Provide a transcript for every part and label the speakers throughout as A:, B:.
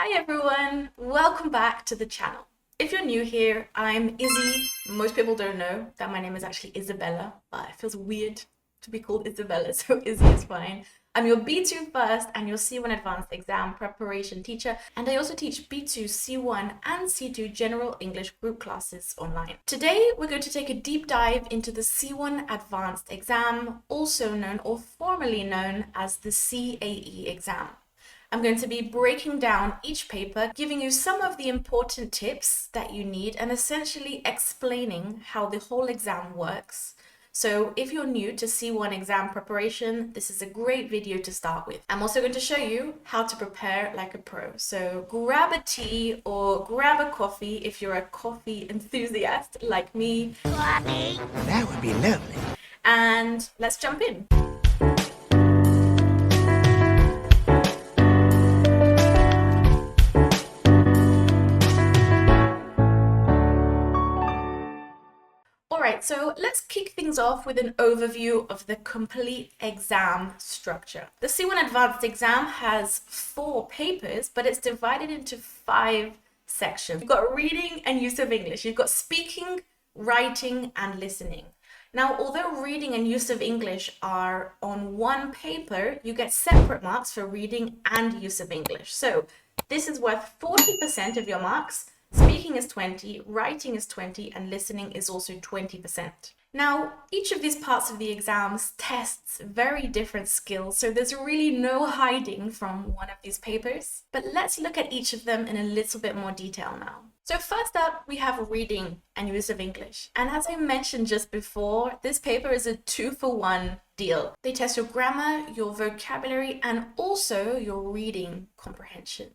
A: Hi everyone, welcome back to the channel. If you're new here, I'm Izzy. Most people don't know that my name is actually Isabella, but it feels weird to be called Isabella, so Izzy is fine. I'm your B2 first and your C1 advanced exam preparation teacher, and I also teach B2, C1 and C2 general English group classes online. Today, we're going to take a deep dive into the C1 advanced exam, also known or formerly known as the CAE exam. I'm going to be breaking down each paper, giving you some of the important tips that you need and essentially explaining how the whole exam works. So if you're new to C1 exam preparation, this is a great video to start with. I'm also going to show you how to prepare like a pro. So grab a tea or grab a coffee if you're a coffee enthusiast like me.
B: Coffee. That would be lovely.
A: And let's jump in. Alright, so let's kick things off with an overview of the complete exam structure. The C1 Advanced exam has 4 papers, but it's divided into 5 sections. You've got reading and use of English. You've got speaking, writing, and listening. Now, although reading and use of English are on one paper, you get separate marks for reading and use of English. So this is worth 40% of your marks. Speaking is 20, writing is 20, and listening is also 20%. Now, each of these parts of the exams tests very different skills, so there's really no hiding from one of these papers. But let's look at each of them in a little bit more detail now. So first up, we have reading and use of English. And as I mentioned just before, this paper is a 2-for-1 deal. They test your grammar, your vocabulary, and also your reading comprehension.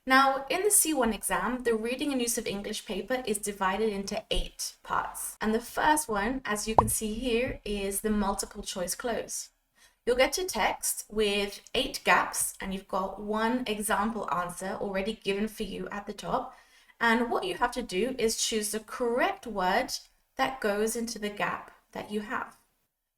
A: Now, in the C1 exam, the reading and use of English paper is divided into 8 parts. And the first one, as you can see here, is the multiple choice close. You'll get to text with 8 gaps, and you've got 1 example answer already given for you at the top. And what you have to do is choose the correct word that goes into the gap that you have.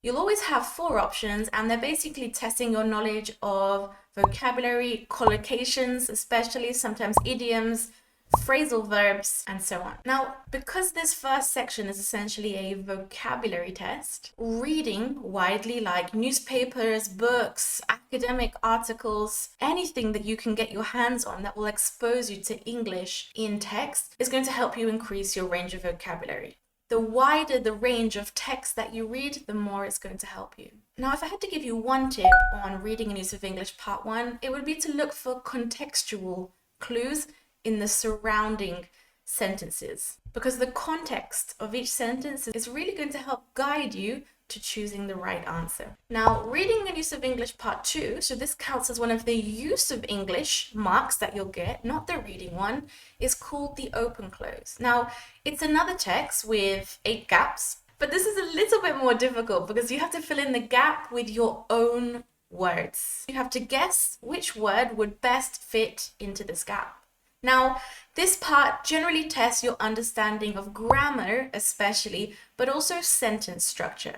A: You'll always have 4 options, and they're basically testing your knowledge of vocabulary, collocations, especially sometimes idioms, phrasal verbs, and so on. Now, because this first section is essentially a vocabulary test, reading widely like newspapers, books, academic articles, anything that you can get your hands on that will expose you to English in text is going to help you increase your range of vocabulary. The wider the range of text that you read, the more it's going to help you. Now, if I had to give you one tip on reading and use of English part 1, it would be to look for contextual clues in the surrounding sentences, because the context of each sentence is really going to help guide you to choosing the right answer. Now, reading and use of English part 2, so this counts as one of the use of English marks that you'll get, not the reading one, is called the open close. Now, it's another text with 8 gaps, but this is a little bit more difficult because you have to fill in the gap with your own words. You have to guess which word would best fit into this gap. Now, this part generally tests your understanding of grammar especially, but also sentence structure.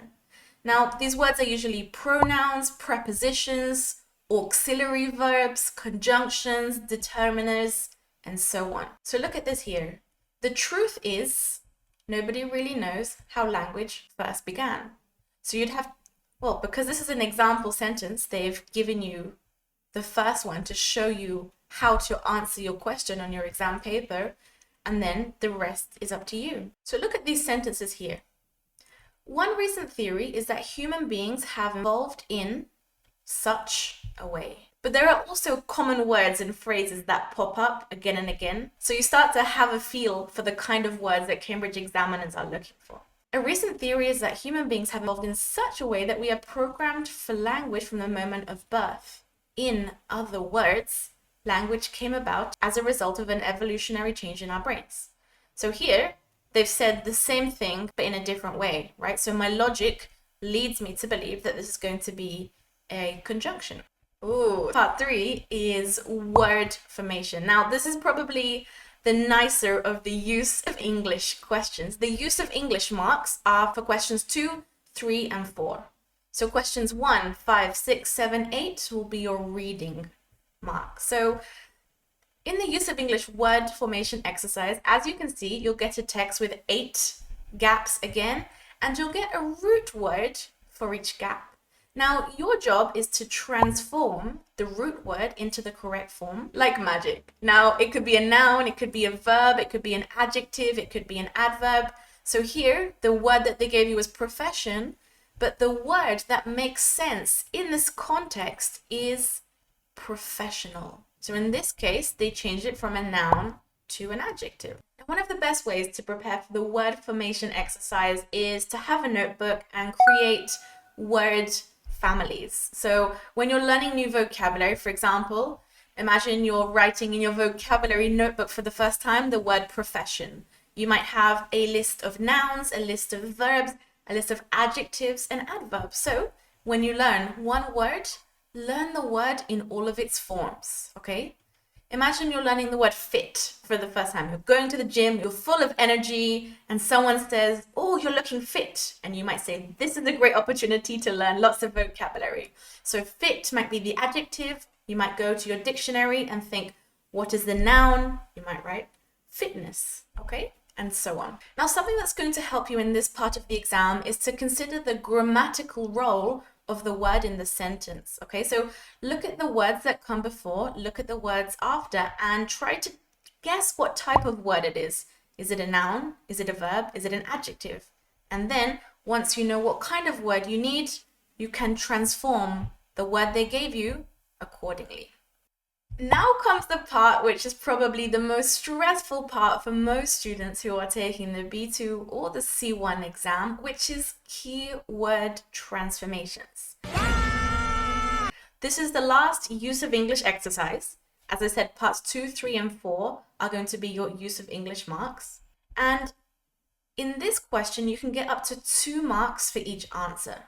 A: Now, these words are usually pronouns, prepositions, auxiliary verbs, conjunctions, determiners, and so on. So look at this here. The truth is, nobody really knows how language first began. So you'd have, well, because this is an example sentence, they've given you the first one to show you how to answer your question on your exam paper, and then the rest is up to you. So look at these sentences here. One recent theory is that human beings have evolved in such a way. But there are also common words and phrases that pop up again and again. So you start to have a feel for the kind of words that Cambridge examiners are looking for. A recent theory is that human beings have evolved in such a way that we are programmed for language from the moment of birth. In other words, language came about as a result of an evolutionary change in our brains. So here, they've said the same thing, but in a different way, right? So my logic leads me to believe that this is going to be a conjunction. Ooh, part 3 is word formation. Now, this is probably the nicer of the use of English questions. The use of English marks are for questions 2, 3, and 4. So questions 1, 5, 6, 7, 8 will be your reading mark. So In the use of English word formation exercise, as you can see, you'll get a text with 8 gaps again, and you'll get a root word for each gap. Now, your job is to transform the root word into the correct form, like magic. Now, it could be a noun, it could be a verb, it could be an adjective, it could be an adverb. So here, the word that they gave you was profession, but the word that makes sense in this context is professional. So in this case, they changed it from a noun to an adjective. And one of the best ways to prepare for the word formation exercise is to have a notebook and create word families. So when you're learning new vocabulary, for example, imagine you're writing in your vocabulary notebook for the first time the word profession. You might have a list of nouns, a list of verbs, a list of adjectives and adverbs. So when you learn one word, learn the word in all of its forms, okay? Imagine you're learning the word fit for the first time. You're going to the gym, you're full of energy, and someone says, oh, you're looking fit. And you might say, this is a great opportunity to learn lots of vocabulary. So fit might be the adjective. You might go to your dictionary and think, what is the noun? You might write fitness, okay? And so on. Now, something that's going to help you in this part of the exam is to consider the grammatical role of the word in the sentence. Okay, so look at the words that come before, look at the words after, and try to guess what type of word it is. Is it a noun? Is it a verb? Is it an adjective? And then once you know what kind of word you need, you can transform the word they gave you accordingly. Now comes the part which is probably the most stressful part for most students who are taking the B2 or the C1 exam, which is keyword transformations. This is the last use of English exercise. As I said, parts 2, 3, and 4 are going to be your use of English marks. And in this question, you can get up to 2 marks for each answer.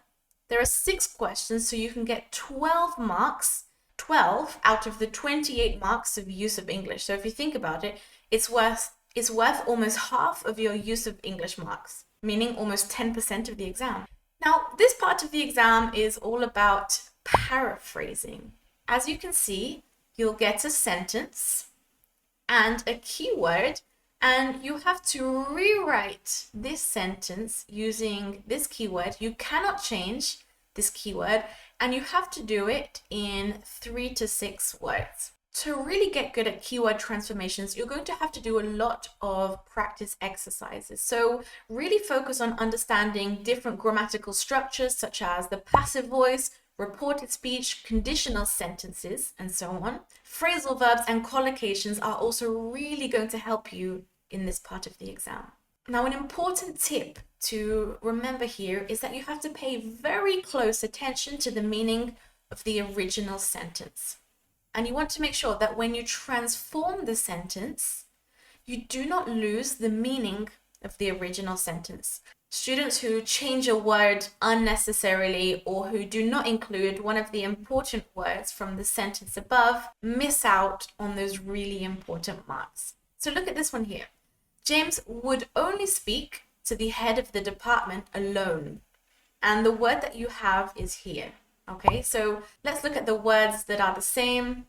A: There are 6 questions, so you can get 12 marks. 12 out of the 28 marks of use of English. So if you think about it, it's worth almost half of your use of English marks, meaning almost 10% of the exam. Now, this part of the exam is all about paraphrasing. As you can see, you'll get a sentence and a keyword, and you have to rewrite this sentence using this keyword. You cannot change this keyword, and you have to do it in 3 to 6 words. To really get good at keyword transformations, you're going to have to do a lot of practice exercises. So really focus on understanding different grammatical structures such as the passive voice, reported speech, conditional sentences, and so on. Phrasal verbs and collocations are also really going to help you in this part of the exam. Now, an important tip to remember here is that you have to pay very close attention to the meaning of the original sentence. And you want to make sure that when you transform the sentence, you do not lose the meaning of the original sentence. Students who change a word unnecessarily or who do not include one of the important words from the sentence above miss out on those really important marks. So look at this one here. James would only speak to the head of the department alone. And the word that you have is here. Okay, so let's look at the words that are the same.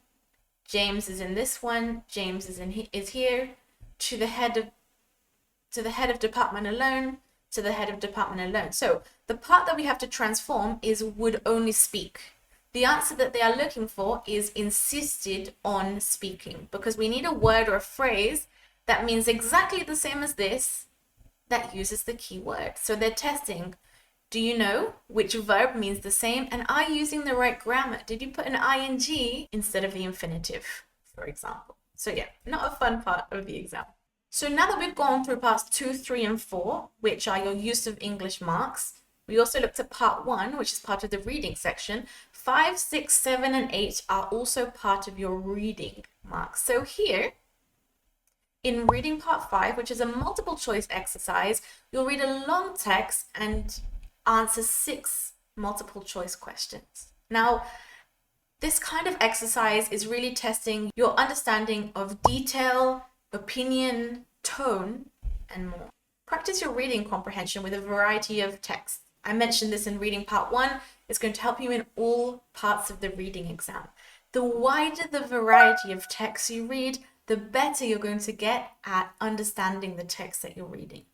A: James is in this one. James is here. To the head of department alone. To the head of department alone. So the part that we have to transform is would only speak. The answer that they are looking for is insisted on speaking, because we need a word or a phrase that means exactly the same as this, that uses the keyword. So they're testing, do you know which verb means the same? And are you using the right grammar? Did you put an ing instead of the infinitive, for example? So yeah, not a fun part of the exam. So now that we've gone through parts 2, 3, and 4, which are your use of English marks, we also looked at part 1, which is part of the reading section. 5, 6, 7, and 8 are also part of your reading marks. So here, in reading part 5, which is a multiple choice exercise, you'll read a long text and answer 6 multiple choice questions. Now, this kind of exercise is really testing your understanding of detail, opinion, tone, and more. Practice your reading comprehension with a variety of texts. I mentioned this in reading part 1. It's going to help you in all parts of the reading exam. The wider the variety of texts you read, the better you're going to get at understanding the text that you're reading.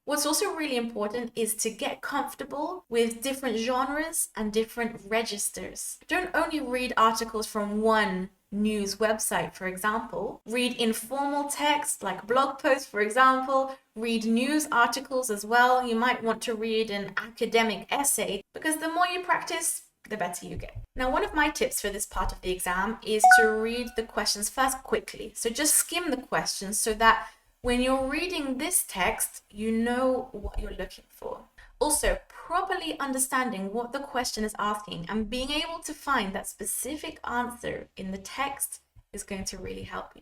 A: What's also really important is to get comfortable with different genres and different registers. Don't only read articles from one news website, for example. Read informal text like blog posts, for example. Read news articles as well. You might want to read an academic essay because the more you practice, the better you get. Now, one of my tips for this part of the exam is to read the questions first quickly. So just skim the questions so that when you're reading this text, you know what you're looking for. Also, properly understanding what the question is asking and being able to find that specific answer in the text is going to really help you.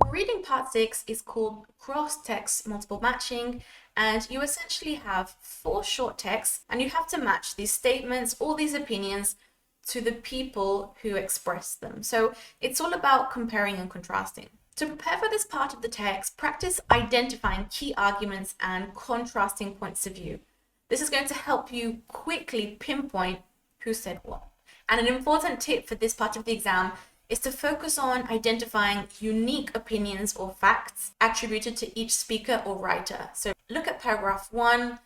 A: Reading part 6 is called cross-text multiple matching, and you essentially have 4 short texts and you have to match these statements, all these opinions, to the people who express them. So it's all about comparing and contrasting. To prepare for this part of the text, practice identifying key arguments and contrasting points of view. This is going to help you quickly pinpoint who said what. And an important tip for this part of the exam is to focus on identifying unique opinions or facts attributed to each speaker or writer. So look at paragraph 1.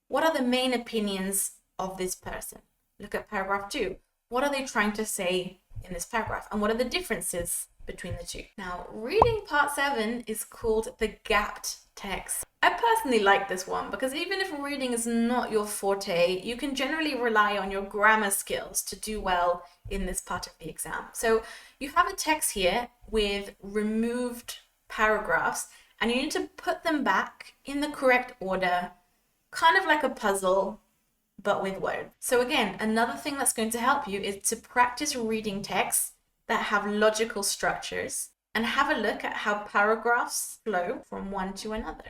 A: What are the main opinions of this person? Look at paragraph 2. What are they trying to say in this paragraph? And what are the differences between the two? Now, reading part 7 is called the gapped text. I personally like this one because even if reading is not your forte, you can generally rely on your grammar skills to do well in this part of the exam. So you have a text here with removed paragraphs and you need to put them back in the correct order, kind of like a puzzle, but with words. So again, another thing that's going to help you is to practice reading texts that have logical structures and have a look at how paragraphs flow from one to another.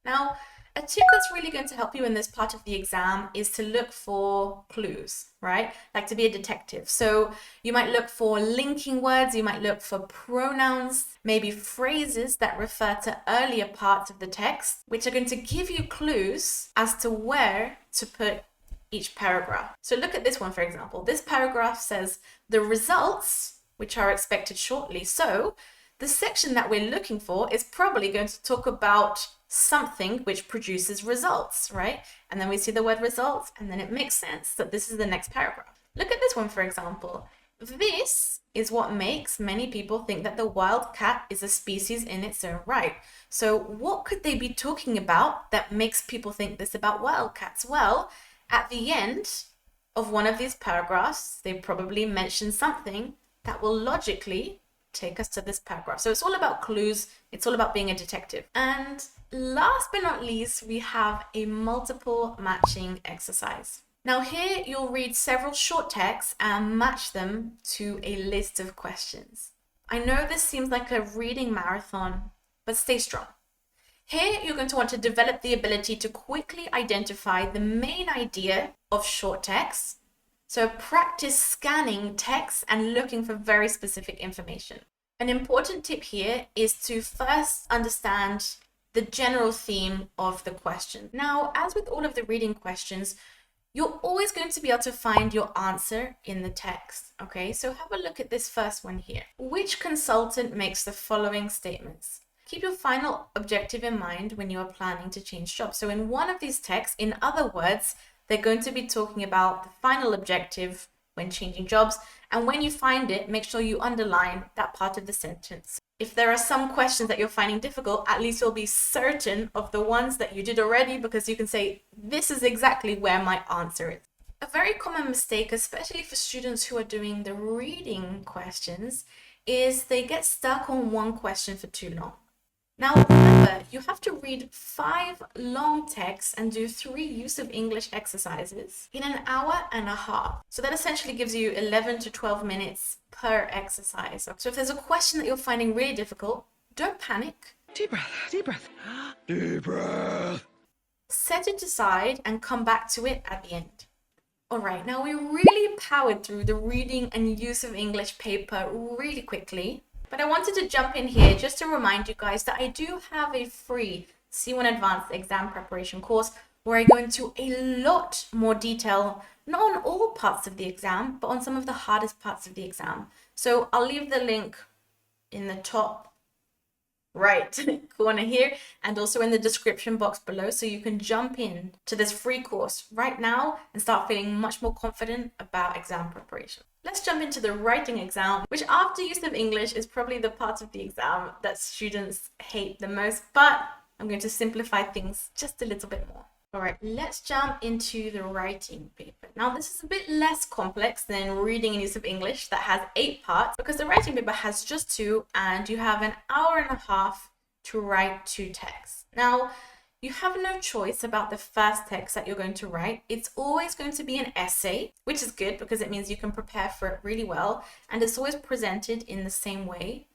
A: Now, a tip that's really going to help you in this part of the exam is to look for clues, right? Like to be a detective. So you might look for linking words, you might look for pronouns, maybe phrases that refer to earlier parts of the text, which are going to give you clues as to where to put each paragraph. So look at this one, for example. This paragraph says the results, which are expected shortly. So the section that we're looking for is probably going to talk about something which produces results, right? And then we see the word results, and then it makes sense that this is the next paragraph. Look at this one, for example. This is what makes many people think that the wild cat is a species in its own right. So what could they be talking about that makes people think this about wildcats? Well, at the end of one of these paragraphs, they probably mention something that will logically take us to this paragraph. So it's all about clues. It's all about being a detective. And last but not least, we have a multiple matching exercise. Now here you'll read several short texts and match them to a list of questions. I know this seems like a reading marathon, but stay strong. Here you're going to want to develop the ability to quickly identify the main idea of short text. So practice scanning text and looking for very specific information. An important tip here is to first understand the general theme of the question. Now, as with all of the reading questions, you're always going to be able to find your answer in the text. Okay, so have a look at this first one here. Which consultant makes the following statements? Keep your final objective in mind when you are planning to change jobs. So in one of these texts, in other words, they're going to be talking about the final objective when changing jobs. And when you find it, make sure you underline that part of the sentence. If there are some questions that you're finding difficult, at least you'll be certain of the ones that you did already, because you can say, this is exactly where my answer is. A very common mistake, especially for students who are doing the reading questions, is they get stuck on one question for too long. Now, remember, you have to read 5 long texts and do 3 use of English exercises in an hour and a half. So that essentially gives you 11 to 12 minutes per exercise. So if there's a question that you're finding really difficult, don't panic.
B: Deep breath, deep breath. Deep breath.
A: Set it aside and come back to it at the end. All right, now we really powered through the reading and use of English paper really quickly. But I wanted to jump in here just to remind you guys that I do have a free C1 Advanced exam preparation course where I go into a lot more detail, not on all parts of the exam, but on some of the hardest parts of the exam. So I'll leave the link in the top right corner here, and also in the description box below, so you can jump in to this free course right now and start feeling much more confident about exam preparation. Let's jump into the writing exam, which after use of English is probably the part of the exam that students hate the most, but I'm going to simplify things just a little bit more. All right, let's jump into the writing paper. Now, this is a bit less complex than reading and use of English that has 8 parts, because the writing paper has just 2, and you have an hour and a half to write 2 texts. Now, you have no choice about the first text that you're going to write. It's always going to be an essay, which is good because it means you can prepare for it really well, and it's always presented in the same way.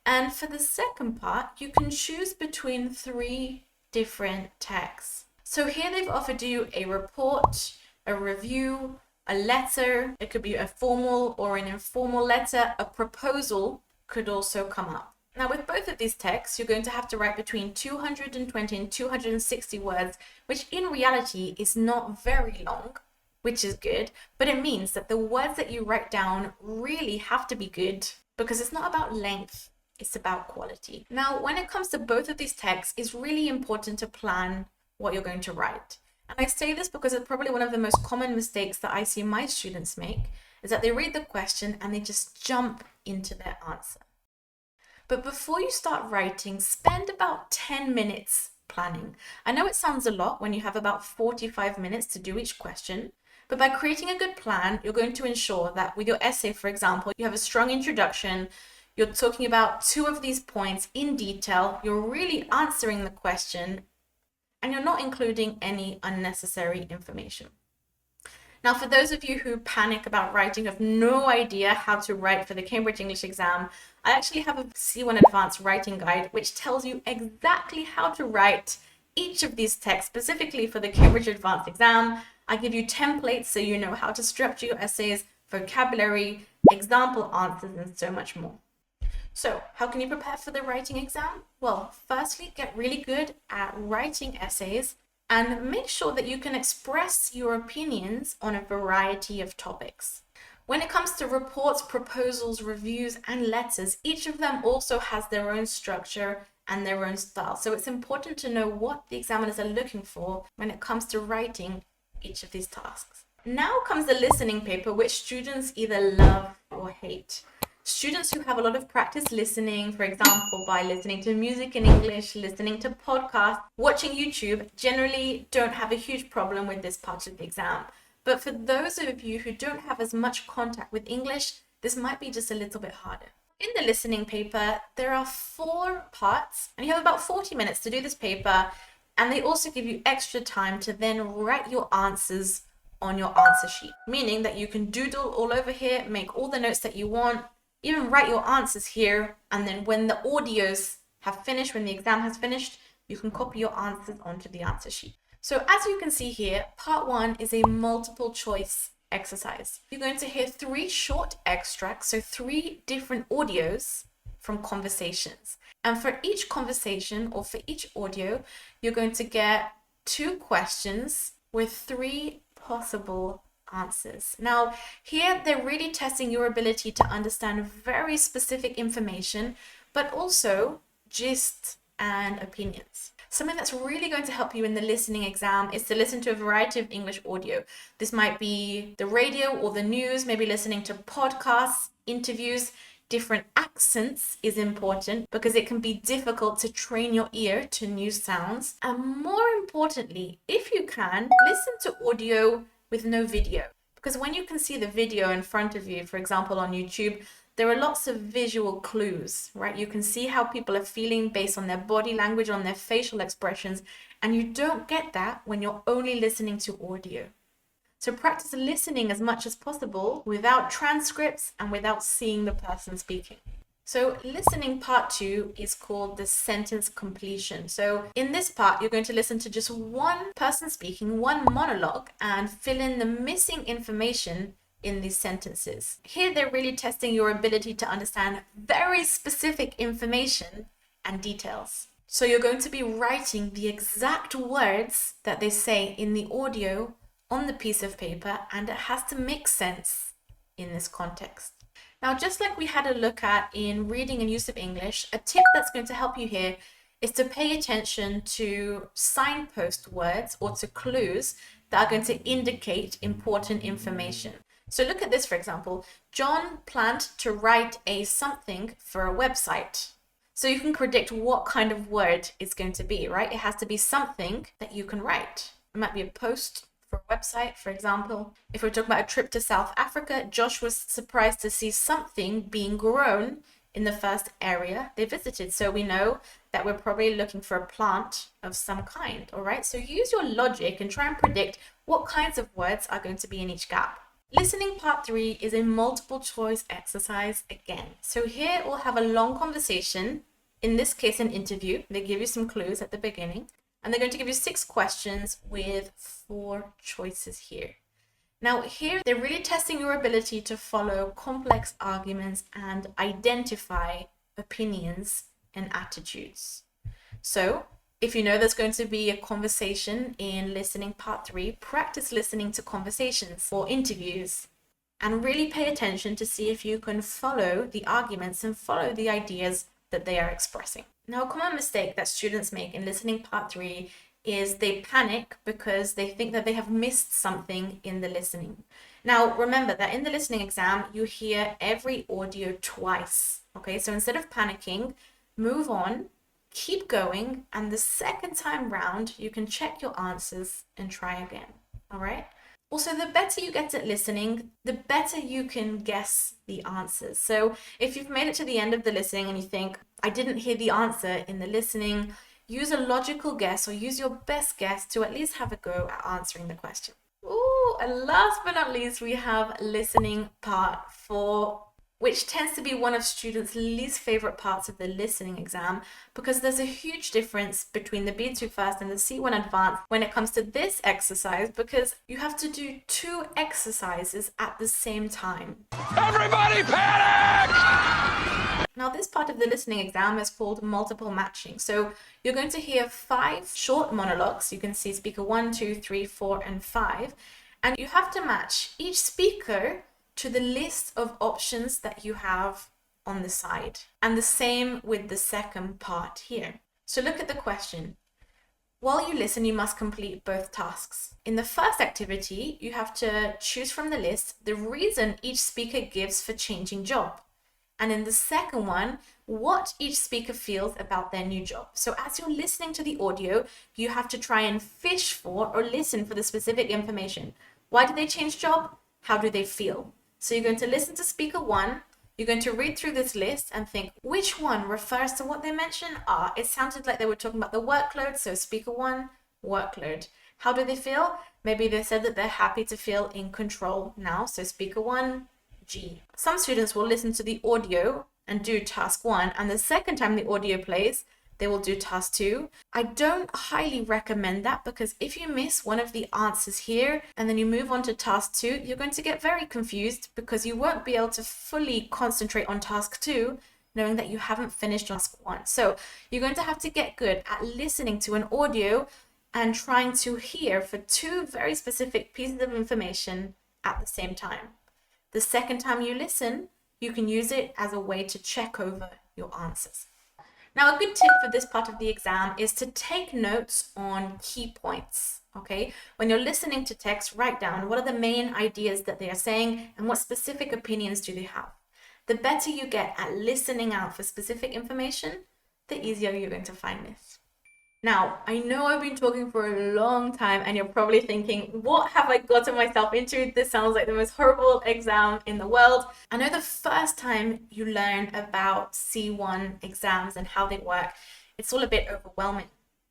A: And for the second part, you can choose between 3 different texts. So here they've offered you a report, a review, a letter. It could be a formal or an informal letter. A proposal could also come up. Now, with both of these texts, you're going to have to write between 220 and 260 words, which in reality is not very long, which is good, but it means that the words that you write down really have to be good, because it's not about length, it's about quality. Now, when it comes to both of these texts, it's really important to plan what you're going to write. And I say this because it's probably one of the most common mistakes that I see my students make, is that they read the question and they just jump into their answer. But before you start writing, spend about 10 minutes planning. I know it sounds a lot when you have about 45 minutes to do each question, but by creating a good plan, you're going to ensure that with your essay, for example, you have a strong introduction, you're talking about 2 of these points in detail, you're really answering the question, and you're not including any unnecessary information. Now, for those of you who panic about writing, have no idea how to write for the Cambridge English exam, I actually have a C1 Advanced writing guide which tells you exactly how to write each of these texts specifically for the Cambridge Advanced exam. I give you templates so you know how to structure your essays, vocabulary, example answers, and so much more. So, how can you prepare for the writing exam? Well, firstly, get really good at writing essays and make sure that you can express your opinions on a variety of topics. When it comes to reports, proposals, reviews, and letters, each of them also has their own structure and their own style. So it's important to know what the examiners are looking for when it comes to writing each of these tasks. Now comes the listening paper, which students either love or hate. Students who have a lot of practice listening, for example, by listening to music in English, listening to podcasts, watching YouTube, generally don't have a huge problem with this part of the exam. But for those of you who don't have as much contact with English, this might be just a little bit harder. In the listening paper, there are 4 parts, and you have about 40 minutes to do this paper, and they also give you extra time to then write your answers on your answer sheet, meaning that you can doodle all over here, make all the notes that you want, even write your answers here, and then when the audios have finished, when the exam has finished, you can copy your answers onto the answer sheet. So as you can see here, part 1 is a multiple choice exercise. You're going to hear 3 short extracts, so 3 different audios from conversations. And for each conversation or for each audio, you're going to get 2 questions with 3 possible answers. Now, here they're really testing your ability to understand very specific information, but also gist and opinions. Something that's really going to help you in the listening exam is to listen to a variety of English audio. This might be the radio or the news, maybe listening to podcasts, interviews. Different accents is important because it can be difficult to train your ear to new sounds. And more importantly, if you can, listen to audio with no video. Because when you can see the video in front of you, for example, on YouTube, there are lots of visual clues, right? You can see how people are feeling based on their body language, on their facial expressions, and you don't get that when you're only listening to audio. So practice listening as much as possible without transcripts and without seeing the person speaking. So listening part 2 is called the sentence completion. So in this part, you're going to listen to just one person speaking, one monologue, and fill in the missing information in these sentences. Here, they're really testing your ability to understand very specific information and details. So you're going to be writing the exact words that they say in the audio on the piece of paper, and it has to make sense in this context. Now, just like we had a look at in reading and use of English, a tip that's going to help you here is to pay attention to signpost words or to clues that are going to indicate important information. So look at this, for example. John planned to write a something for a website. So you can predict what kind of word it's going to be, right? It has to be something that you can write. It might be a post for a website, for example. If we're talking about a trip to South Africa, Josh was surprised to see something being grown in the first area they visited. So we know that we're probably looking for a plant of some kind, all right? So use your logic and try and predict what kinds of words are going to be in each gap. Listening part 3 is a multiple choice exercise again. So here we'll have a long conversation, in this case an interview. They give you some clues at the beginning, and they're going to give you 6 questions with 4 choices here. Now here, they're really testing your ability to follow complex arguments and identify opinions and attitudes. So if you know there's going to be a conversation in listening part 3, practice listening to conversations or interviews and really pay attention to see if you can follow the arguments and follow the ideas that they are expressing. Now, a common mistake that students make in listening part 3 is they panic because they think that they have missed something in the listening. Now, remember that in the listening exam, you hear every audio twice, okay? So instead of panicking, move on, keep going, and the second time round, you can check your answers and try again, all right? Also, the better you get at listening, the better you can guess the answers. So if you've made it to the end of the listening and you think, I didn't hear the answer in the listening, use a logical guess or use your best guess to at least have a go at answering the question. Ooh, and last but not least, we have listening part 4, which tends to be one of students' least favorite parts of the listening exam because there's a huge difference between the B2 First and the C1 Advanced when it comes to this exercise because you have to do 2 exercises at the same time.
B: Everybody panic!
A: Now, this part of the listening exam is called multiple matching. So you're going to hear 5 short monologues. You can see speaker 1, 2, 3, 4, and 5. And you have to match each speaker to the list of options that you have on the side. And the same with the second part here. So look at the question. While you listen, you must complete both tasks. In the first activity, you have to choose from the list the reason each speaker gives for changing job. And in the second one, what each speaker feels about their new job. So as you're listening to the audio, you have to try and fish for or listen for the specific information. Why did they change job? How do they feel? So you're going to listen to speaker 1, you're going to read through this list and think, which one refers to what they mentioned? It sounded like they were talking about the workload, so speaker 1, workload. How do they feel? Maybe they said that they're happy to feel in control now, so speaker 1, G. Some students will listen to the audio and do task 1, and the second time the audio plays, they will do task 2. I don't highly recommend that because if you miss one of the answers here and then you move on to task 2, you're going to get very confused because you won't be able to fully concentrate on task 2 knowing that you haven't finished task 1. So you're going to have to get good at listening to an audio and trying to hear for 2 very specific pieces of information at the same time. The second time you listen, you can use it as a way to check over your answers. Now, a good tip for this part of the exam is to take notes on key points, okay? When you're listening to text, write down what are the main ideas that they are saying and what specific opinions do they have. The better you get at listening out for specific information, the easier you're going to find this. Now, I know I've been talking for a long time and you're probably thinking, what have I gotten myself into? This sounds like the most horrible exam in the world. I know the first time you learn about C1 exams and how they work, it's all a bit overwhelming,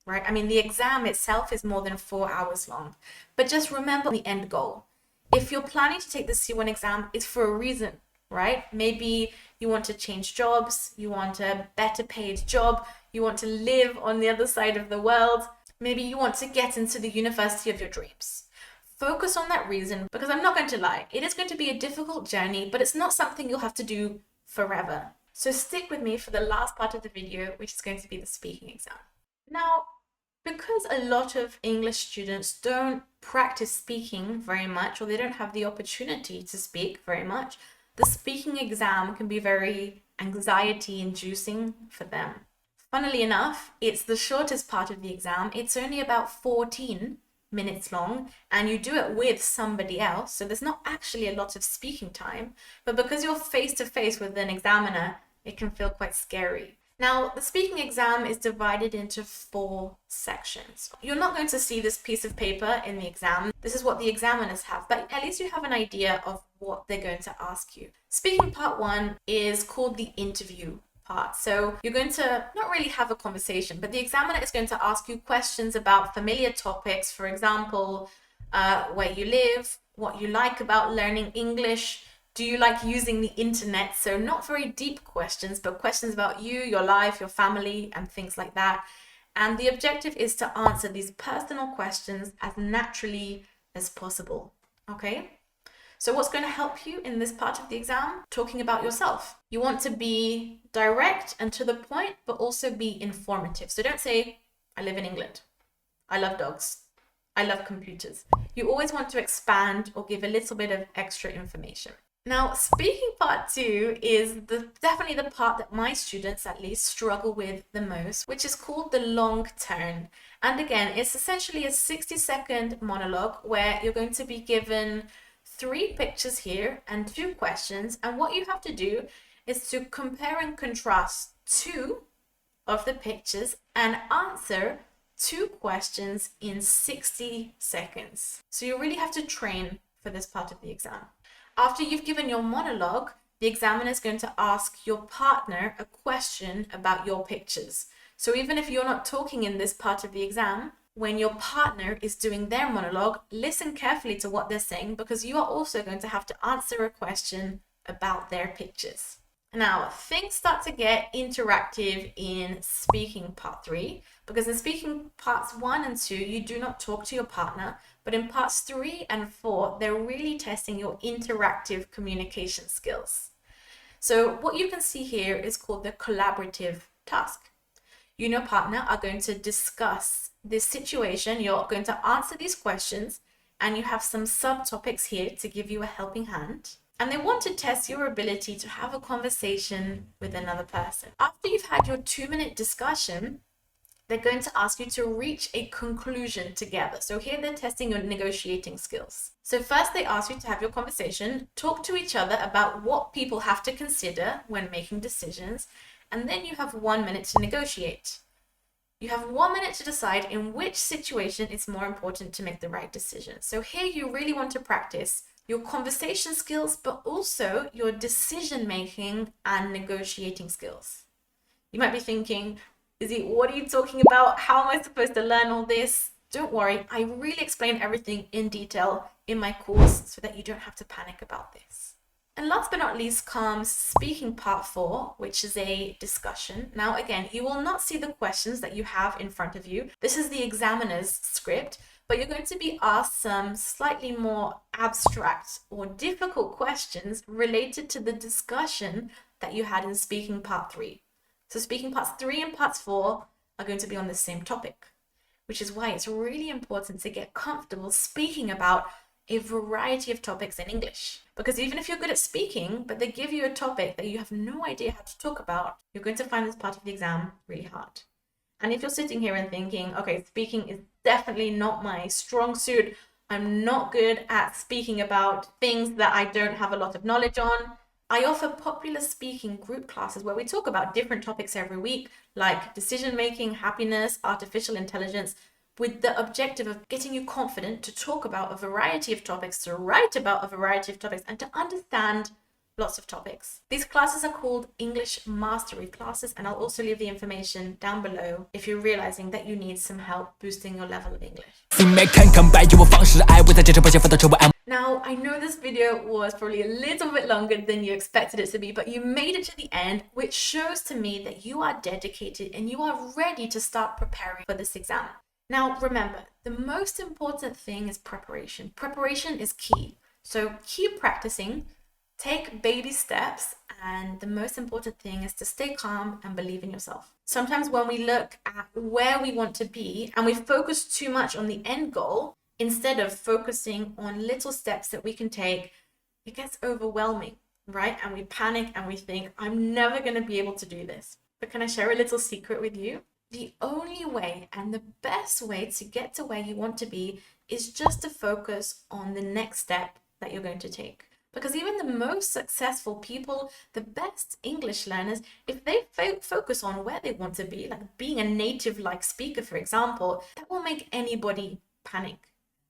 A: right? I mean, the exam itself is more than 4 hours long, but just remember the end goal. If you're planning to take the C1 exam, it's for a reason, right? Maybe you want to change jobs, you want a better paid job, you want to live on the other side of the world. Maybe you want to get into the university of your dreams. Focus on that reason because I'm not going to lie, it is going to be a difficult journey, but it's not something you'll have to do forever. So stick with me for the last part of the video, which is going to be the speaking exam. Now, because a lot of English students don't practice speaking very much or they don't have the opportunity to speak very much, the speaking exam can be very anxiety inducing for them. Funnily enough, it's the shortest part of the exam. It's only about 14 minutes long, and you do it with somebody else, so there's not actually a lot of speaking time, but because you're face to face with an examiner, it can feel quite scary. Now, the speaking exam is divided into 4 sections. You're not going to see this piece of paper in the exam. This is what the examiners have, but at least you have an idea of what they're going to ask you. Speaking part 1 is called the interview part. So you're going to not really have a conversation, but the examiner is going to ask you questions about familiar topics. For example, where you live, what you like about learning English, do you like using the internet? So not very deep questions, but questions about you, your life, your family, and things like that. And the objective is to answer these personal questions as naturally as possible. Okay? So what's going to help you in this part of the exam? Talking about yourself. You want to be direct and to the point, but also be informative. So don't say, I live in England. I love dogs. I love computers. You always want to expand or give a little bit of extra information. Now, speaking part 2 is definitely the part that my students at least struggle with the most, which is called the long turn. And again, it's essentially a 60-second monologue where you're going to be given 3 pictures here and 2 questions. And what you have to do is to compare and contrast 2 of the pictures and answer 2 questions in 60 seconds. So you really have to train for this part of the exam. After you've given your monologue, the examiner is going to ask your partner a question about your pictures. So even if you're not talking in this part of the exam, when your partner is doing their monologue, listen carefully to what they're saying, because you are also going to have to answer a question about their pictures. Now, things start to get interactive in speaking part 3, because in speaking parts 1 and 2, you do not talk to your partner, but in parts 3 and 4, they're really testing your interactive communication skills. So what you can see here is called the collaborative task. You and your partner are going to discuss this situation. You're going to answer these questions, and you have some subtopics here to give you a helping hand. And they want to test your ability to have a conversation with another person. After you've had your 2-minute discussion, they're going to ask you to reach a conclusion together. So here they're testing your negotiating skills. So first they ask you to have your conversation, talk to each other about what people have to consider when making decisions, and then you have 1 minute to negotiate. You have 1 minute to decide in which situation it's more important to make the right decision. So here you really want to practice your conversation skills, but also your decision-making and negotiating skills. You might be thinking, Izzy, what are you talking about? How am I supposed to learn all this? Don't worry, I really explain everything in detail in my course so that you don't have to panic about this. And last but not least comes speaking part 4, which is a discussion. Now, again, you will not see the questions that you have in front of you. This is the examiner's script, but you're going to be asked some slightly more abstract or difficult questions related to the discussion that you had in speaking part 3. So speaking parts 3 and parts 4 are going to be on the same topic, which is why it's really important to get comfortable speaking about a variety of topics in English. Because even if you're good at speaking, but they give you a topic that you have no idea how to talk about, you're going to find this part of the exam really hard. And if you're sitting here and thinking, okay, speaking is definitely not my strong suit, I'm not good at speaking about things that I don't have a lot of knowledge on, I offer popular speaking group classes where we talk about different topics every week, like decision-making, happiness, artificial intelligence, with the objective of getting you confident to talk about a variety of topics, to write about a variety of topics, and to understand lots of topics. These classes are called English Mastery classes, and I'll also leave the information down below if you're realizing that you need some help boosting your level of English. Now, I know this video was probably a little bit longer than you expected it to be, but you made it to the end, which shows to me that you are dedicated and you are ready to start preparing for this exam. Now, remember, the most important thing is preparation. Preparation is key. So keep practicing, take baby steps, and the most important thing is to stay calm and believe in yourself. Sometimes when we look at where we want to be and we focus too much on the end goal, instead of focusing on little steps that we can take, it gets overwhelming. right? And we panic and we think, I'm never going to be able to do this. But can I share a little secret with you? The only way and the best way to get to where you want to be is just to focus on the next step that you're going to take. Because even the most successful people, the best English learners, if they focus on where they want to be, like being a native like speaker, for example, that will make anybody panic.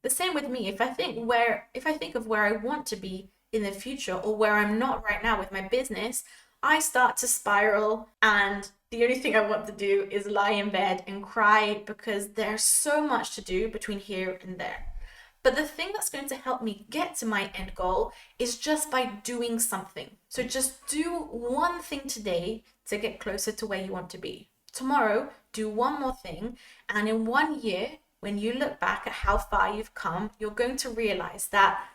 A: The same with me. If I think of where I want to be in the future or where I'm not right now with my business, I start to spiral, and the only thing I want to do is lie in bed and cry because there's so much to do between here and there. But the thing that's going to help me get to my end goal is just by doing something. So just do one thing today to get closer to where you want to be. Tomorrow, do one more thing. And in 1 year, when you look back at how far you've come, you're going to realize that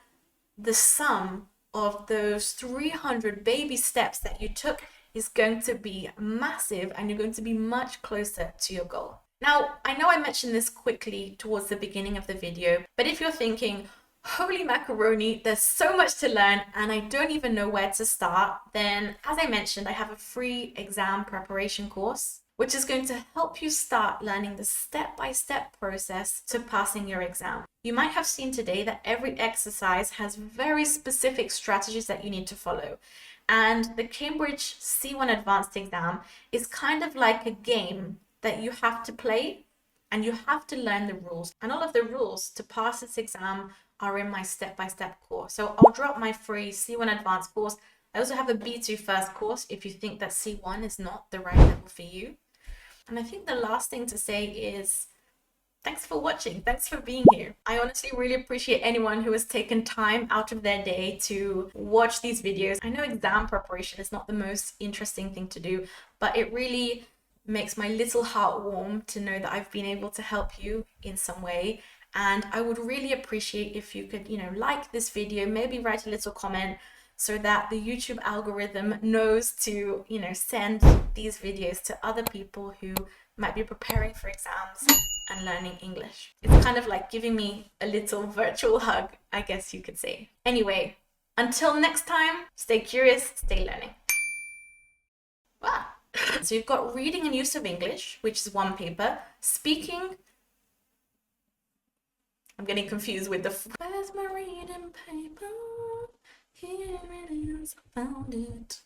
A: the sum of those 300 baby steps that you took is going to be massive, and you're going to be much closer to your goal. Now, I know I mentioned this quickly towards the beginning of the video, but if you're thinking, holy macaroni, there's so much to learn and I don't even know where to start, then as I mentioned, I have a free exam preparation course, which is going to help you start learning the step-by-step process to passing your exam. You might have seen today that every exercise has very specific strategies that you need to follow. And the Cambridge C1 Advanced exam is kind of like a game that you have to play, and you have to learn the rules. And all of the rules to pass this exam are in my step-by-step course. So I'll drop my free C1 Advanced course. I also have a B2 First course if you think that C1 is not the right level for you. And I think the last thing to say is thanks for watching. Thanks for being here. I honestly really appreciate anyone who has taken time out of their day to watch these videos. I know exam preparation is not the most interesting thing to do, but it really makes my little heart warm to know that I've been able to help you in some way. And I would really appreciate if you could, like this video, maybe write a little comment so that the YouTube algorithm knows to, send these videos to other people who might be preparing for exams and learning English. It's kind of like giving me a little virtual hug, I guess you could say. Anyway, until next time, stay curious, stay learning. Wow. So you've got reading and use of English, which is one paper. Speaking, I'm getting confused with the where's my reading paper? Here it is, I found it.